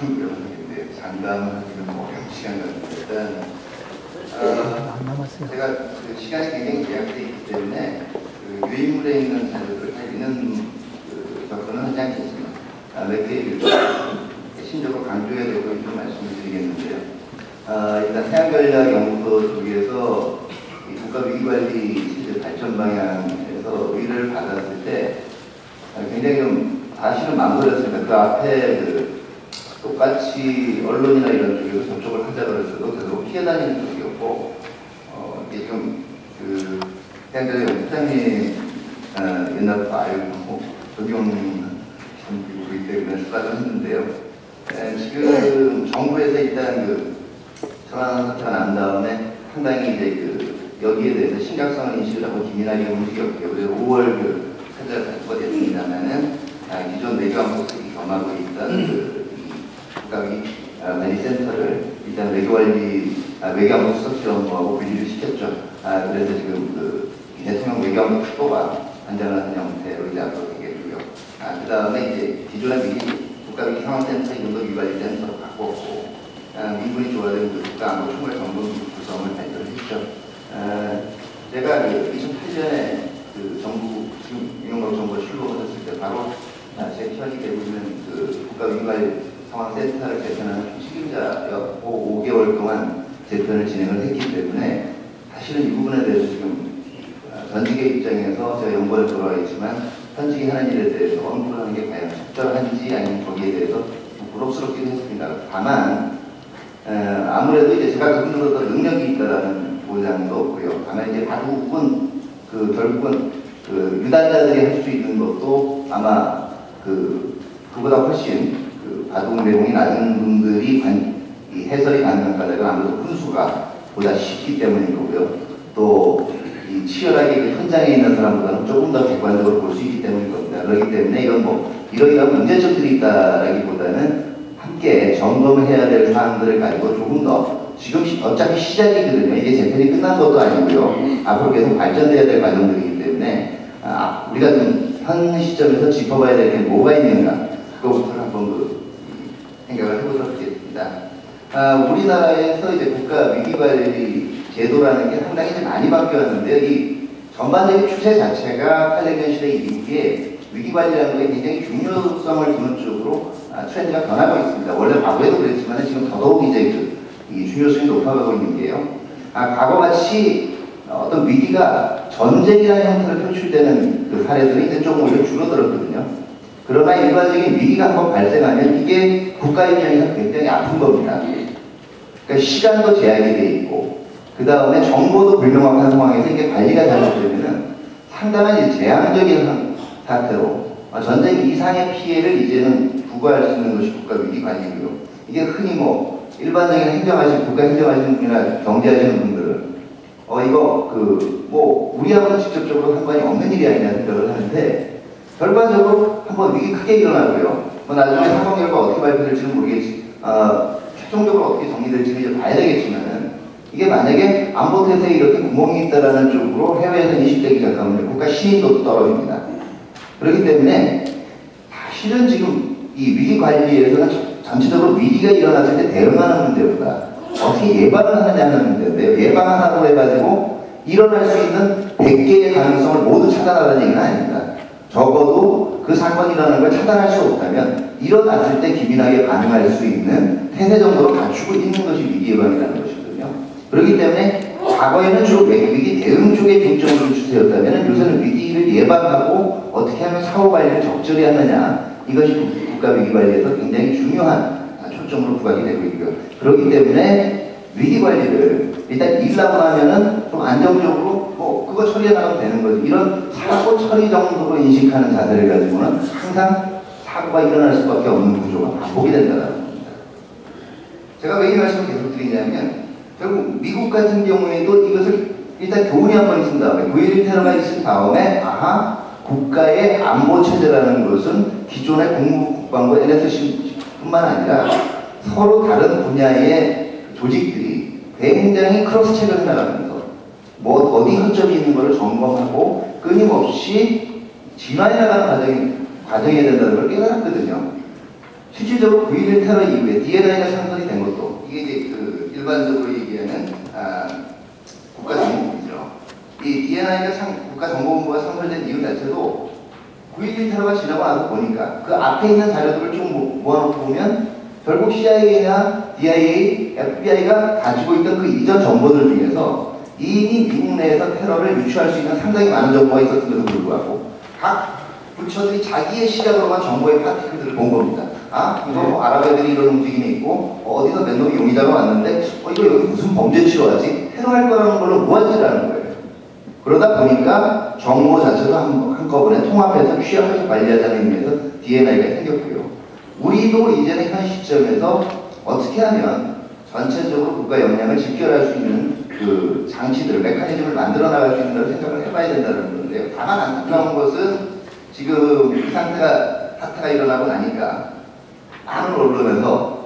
장담하기는 어렵지 않은 일단 제가 그 시간이 굉장히 제약되어 있기 때문에 그 유인물에 있는 자료들을 다 읽는 접근은 하지 않겠습니다. 몇 개 핵심적으로 강조해야 될 것을 좀 말씀을 드리겠는데요. 일단 해양전략연구소 쪽에서 국가위기관리 발전 방향에서 의뢰를 받았을 때 굉장히 좀 사실은 망설였습니다. 그 앞에 똑같이 언론이나 이런 쪽에서 접촉을 하자 그랬어도 계속 피해 다니는 쪽이었고, 이게 좀 해양전략연구소장님 옛날부터 알고 적용 우리 때문에 수사를 했는데요. 지금 정부에서 일단 천안 사태가 난 다음에 상당히 이제 여기에 대해서 심각성을 인식을 하고 기민하게 움직였고요. 그래서 5월 사태가 발표가 됐습니다만은 기존 외교안보국이 겸하고 있던 국가위기관리센터를 일단 외교안보 수석실험부하고 분리를 시켰죠. 그래서 지금 대통령 외교안보 특보가 관장하는 형태로 이제 앞으로 되겠고요. 그 다음에 이제 기존의 국가위기상황센터 인도위관리센터로 바꿨고, 민분이 조화된 국가안보 총괄정보국 구성을 발표를 했죠. 제가 2008년에 정부, 지금 이명박 정부가 출범했을 때 바로 제 편이 되고 있는 국가위기관리상황센터를 재편하는 책임자였고 5개월 동안 재편을 진행을 했기 때문에 사실은 이 부분에 대해서 지금 전직의 입장에서 제가 연구원에 돌아와 있지만 현직이 하는 일에 대해서 언급을 하는 게 과연 적절한지 아니면 거기에 대해서 좀 부럽스럽긴 했습니다. 다만 아무래도 이제 제가 그분으로서 능력이 있다라는 보장도 없고요. 다만 이제 바둑은 결국은 유단자들이 할 수 있는 것도 아마 그보다 훨씬 바둑 내용이 낮은 분들이 이 해설이 가능한 까닭은 아무래도 훈수가 보다 쉽기 때문인 거고요. 또 이 치열하게 현장에 있는 사람보다는 조금 더 객관적으로 볼 수 있기 때문인 겁니다. 그렇기 때문에 이건 이러이러한 문제점들이 있다라기보다는 함께 점검을 해야 될 사항들을 가지고 조금 더 지금 어차피 시작이거든요. 이게 재편이 끝난 것도 아니고요. 앞으로 계속 발전돼야 될 과정들이기 때문에 우리가 현 시점에서 짚어봐야 될 게 뭐가 있는가 그거부터 한번 생각을 해보도록 하겠습니다. 우리나라에서 이제 국가 위기관리 제도라는 게 상당히 좀 많이 바뀌었는데요. 이 전반적인 추세 자체가 800년 시대 이후에 위기관리라는 게 굉장히 중요성을 두는 쪽으로 트렌드가 변하고 있습니다. 원래 과거에도 그랬지만 지금 더더욱 이제 이 중요성이 높아가고 있는 게요. 과거같이 어떤 위기가 전쟁이라는 형태로 표출되는 사례들이 이제 조금 오히려 줄어들었거든요. 그러나 일반적인 위기가 한번 발생하면 이게 국가 입장에서 굉장히 아픈 겁니다. 그러니까 시간도 제약이 돼 있고, 그 다음에 정보도 불명확한 상황에서 이게 관리가 잘못되면 상당한 재앙적인 사태로 전쟁 이상의 피해를 이제는 부과할 수 있는 것이 국가 위기 관리고요. 이게 흔히 일반적인 국가 행정하시는 분이나 경제하시는 분들은 이거 우리하고는 직접적으로 상관이 없는 일이 아니냐 생각을 하는데, 결과적으로 한번 위기 크게 일어나고요. 나중에 사건 결과 어떻게 발표될지는 모르겠지. 최종적으로 어떻게 정리될지는 이제 봐야 되겠지만은, 이게 만약에 안보태세에 이렇게 구멍이 있다라는 쪽으로 해외에서 인식되기 시작하면 국가 신인도도 떨어집니다. 그렇기 때문에 사실은 지금 이 위기 관리에서는 전체적으로 위기가 일어났을 때 대응하는 문제보다 어떻게 예방을 하느냐는 문제인데요. 예방하라고 해가지고 일어날 수 있는 100개의 가능성을 모두 차단하라는 얘기는 아닙니다. 적어도 그 사건이 일어나는 걸 차단할 수 없다면 일어났을 때 기민하게 반응할 수 있는 태세 정도로 갖추고 있는 것이 위기 예방이라는 것이거든요. 그렇기 때문에 과거에는 주로 위기 대응 쪽에 빙점을 둔 추세였다면 요새는 위기를 예방하고 어떻게 하면 사후 관리를 적절히 하느냐, 이것이 국가 위기 관리에서 굉장히 중요한 초점으로 부각이 되고 있고요. 그렇기 때문에 위기 관리를 일단 일하고 나면은 좀 안정적으로 그거 처리해 나가면 되는 거지. 이런 사고 처리 정도로 인식하는 자세를 가지고는 항상 사고가 일어날 수밖에 없는 구조가 반복이 된다는 겁니다. 제가 왜 이 말씀을 계속 드리냐면, 결국 미국 같은 경우에도 이것을 일단 교훈이 한 번 있은 다음에 9.11 테러가 있은 다음에 국가의 안보 체제라는 것은 기존의 국무부 국방부 NSC뿐만 아니라 서로 다른 분야의 조직들이 굉장히 크로스 체크를 나가면서 어디 허점이 있는 것을 점검하고 끊임없이 진화해 나가는 과정이 된다는 걸 깨달았거든요. 실질적으로 9.11 테러 이후에 DNI가 창설이 된 것도 이게 이제 그 일반적으로 얘기하는 국가정보부죠. 이 DNI가 국가정보본부가 창설된 이유 자체도 9.11 테러가 지나고 나서 보니까 그 앞에 있는 자료들을 좀 모아놓고 보면 결국 CIA나 DIA, FBI가 가지고 있던 그 이전 정보들 중에서 이미 미국 내에서 테러를 유추할 수 있는 상당히 많은 정보가 있었음에도 불구하고 각 부처들이 자기의 시각으로만 정보의 파티클들을 본 겁니다. 아, 이거 뭐 아랍 애들이 이런 움직임이 있고 어디서 몇 놈이 용의자가 왔는데 이거 여기 무슨 범죄 치료하지? 테러할 거라는 걸로 모아지라는 거예요. 그러다 보니까 정보 자체도 한꺼번에 통합해서 취약하게 관리하자는 의미에서 DNI가 생겼고요. 우리도 이제는 현 시점에서 어떻게 하면 전체적으로 국가 역량을 집결할 수 있는 그 장치들을, 메커니즘을 만들어 나갈 수 있는 생각을 해봐야 된다는 건데요. 다만 안타까운 것은 지금 이 사태가 일어나고 나니까 많은 언론에서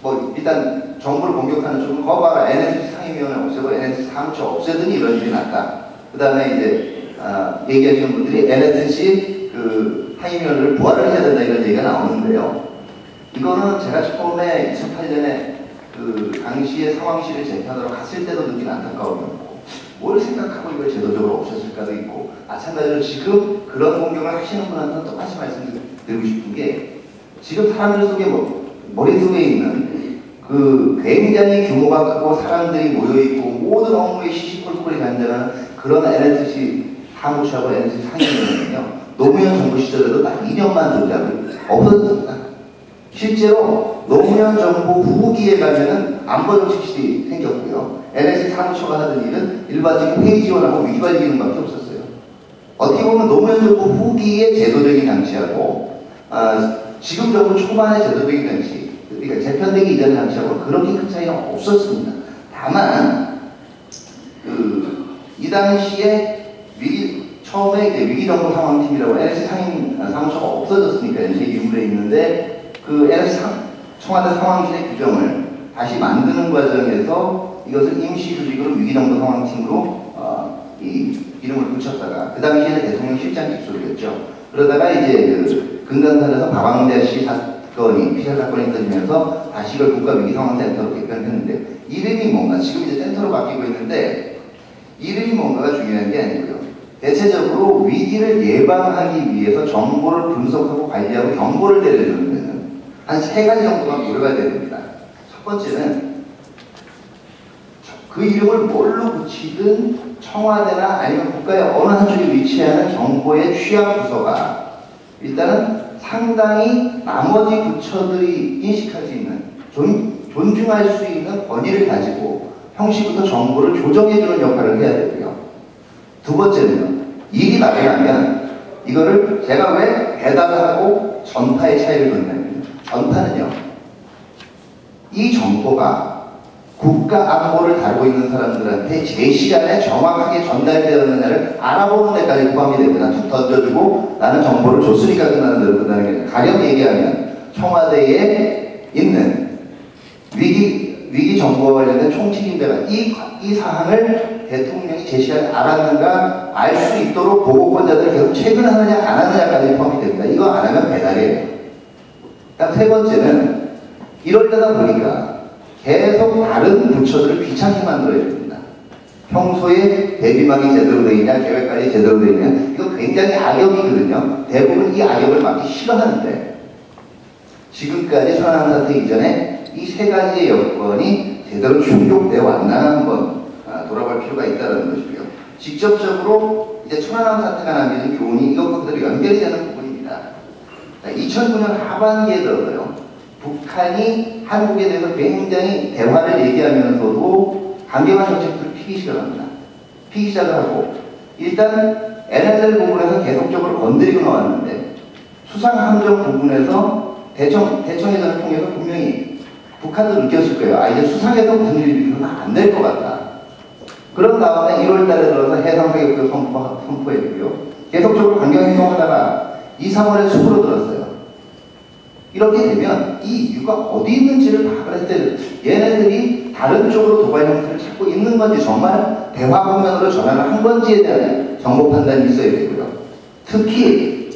뭐 일단 정부를 공격하는 쪽은 거봐라 NSC 상임위원회 없애고 NSC 사무처 없애더니 이런 일이 났다. 그 다음에 이제 얘기하시는 분들이 NSC 그 상임위원회를 부활을 해야 된다 이런 얘기가 나오는데요. 이거는 제가 처음에 2008년에 그 당시의 상황실을 재편하러 갔을 때도 느낀 안타까움이었고 뭘 생각하고 이걸 제도적으로 없앴을까도 있고 마찬가지로 지금 그런 공격을 하시는 분한테는 똑같이 말씀드리고 싶은 게 지금 사람들 속에 머릿속에 있는 그 굉장히 규모가 크고 사람들이 모여있고 모든 업무에 시시콜콜이 간다는 그런 NSC 사무처하고 NSC 상임위원회는요 노무현 정부 시절에도 딱 2년만 존재하고 없어졌습니다. 실제로 노무현 정부 후기에 가면은 안보정책실이 생겼고요. NSC 사무처가 하던 일은 일반적인 회의 지원하고 위기관리 기능밖에 없었어요. 어떻게 보면 노무현 정부 후기의 제도적인 장치하고 지금 정부 초반의 제도적인 장치, 그러니까 재편되기 이전의 장치하고는 그렇게 큰 차이가 없었습니다. 다만 이 당시에 처음에 이제 위기정보상황팀이라고 NSC 상임 사무처가 없어졌으니까 NSC 유물에 있는데 그 NSC 청와대 상황실의 규정을 다시 만드는 과정에서 이것을 임시조직으로 위기정보상황팀으로 이 이름을 붙였다가 그 당시에는 대통령 실장 직속이었죠. 그러다가 이제 그 금강산에서 박광대 씨 사건이 피살 사건이 터지면서 다시 이걸 국가위기상황센터로 개편했는데 이름이 뭔가 지금 이제 센터로 바뀌고 있는데 이름이 뭔가가 중요한 게 아니고요. 대체적으로 위기를 예방하기 위해서 정보를 분석하고 관리하고 경보를 내려주는 데는 한 3가지 정도가 고려가 됩니다. 첫 번째는 그 이름을 뭘로 붙이든 청와대나 아니면 국가의 어느 한쪽에 위치하는 정보의 취약 부서가 일단은 상당히 나머지 부처들이 인식할 수 있는 존중할 수 있는 권위를 가지고 형식부터 정보를 조정해주는 역할을 해야 되고요. 두 번째는요. 일이 나타나면 이거를 제가 왜 배달하고 전파의 차이를 뒀냐면 전파는요. 이 정보가 국가 안보를 다루고 있는 사람들한테 제 시간에 정확하게 전달되었느냐를 알아보는 데까지 포함이 됩니다. 툭 던져주고 나는 정보를 줬으니까 끝나는 대로 끝나는 게 아니라 가령 얘기하면 청와대에 있는 위기 정보와 관련된 총책임자가 이 사항을 대통령이 제 시간에 알았는가 알 수 있도록 보고권자들을 계속 체크하느냐 안 하느냐까지 포함이 됩니다. 이거 안 하면 배달이에요. 그다음 세 번째는 이럴 때다 보니까 계속 다른 부처들을 귀찮게 만들어야 됩니다. 평소에 대비망이 제대로 되어 있냐, 계획관리 제대로 되어 있냐, 이거 굉장히 악역이거든요. 대부분 이 악역을 막기 싫어하는데 지금까지 천안함 사태 이전에 이 3가지의 여건이 제대로 충족되어 왔나 한번 돌아볼 필요가 있다는 것이고요. 직접적으로 이제 천안함 사태가 남기는 교훈이 이것과 그대로 연결이 되는 부분입니다. 2009년 하반기에 들어서요. 북한이 한국에 대해서 굉장히 대화를 얘기하면서도 강경한 정책들을 피기 시작합니다. 피기 시작을 하고 일단 NLL 부분에서 계속적으로 건드리고 나왔는데 수상함정 부분에서 대청회전을 통해서 분명히 북한도 느꼈을 거예요. 이제 수상에서 무슨 일이 일어나면 안 될 것 같다. 그런 다음에 1월 달에 들어서 해상사격도 선포했고요. 계속적으로 강경 행동하다가 2, 3월에 숲으로 들었어요. 이렇게 되면 이 이유가 어디 있는지를 파악을 했어요. 얘네들이 다른 쪽으로 도발 형태를 찾고 있는 건지 정말 대화 국면으로 전환을 한 건지에 대한 정보 판단이 있어야 되고요. 특히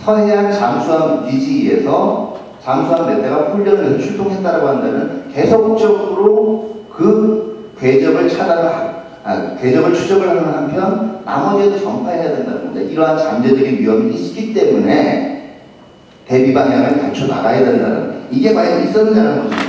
서해안 잠수함 위지에서 잠수함 몇 대가 훈련을 해서 출동했다라고 한다면 계속적으로 그 궤적을 궤적을 추적을 하는 한편 나머지에도 전파해야 된다는 겁니다. 이러한 잠재적인 위험이 있기 때문에 대비 방향을 갖춰 나가야 된다는, 이게 과연 있었느냐는 거죠.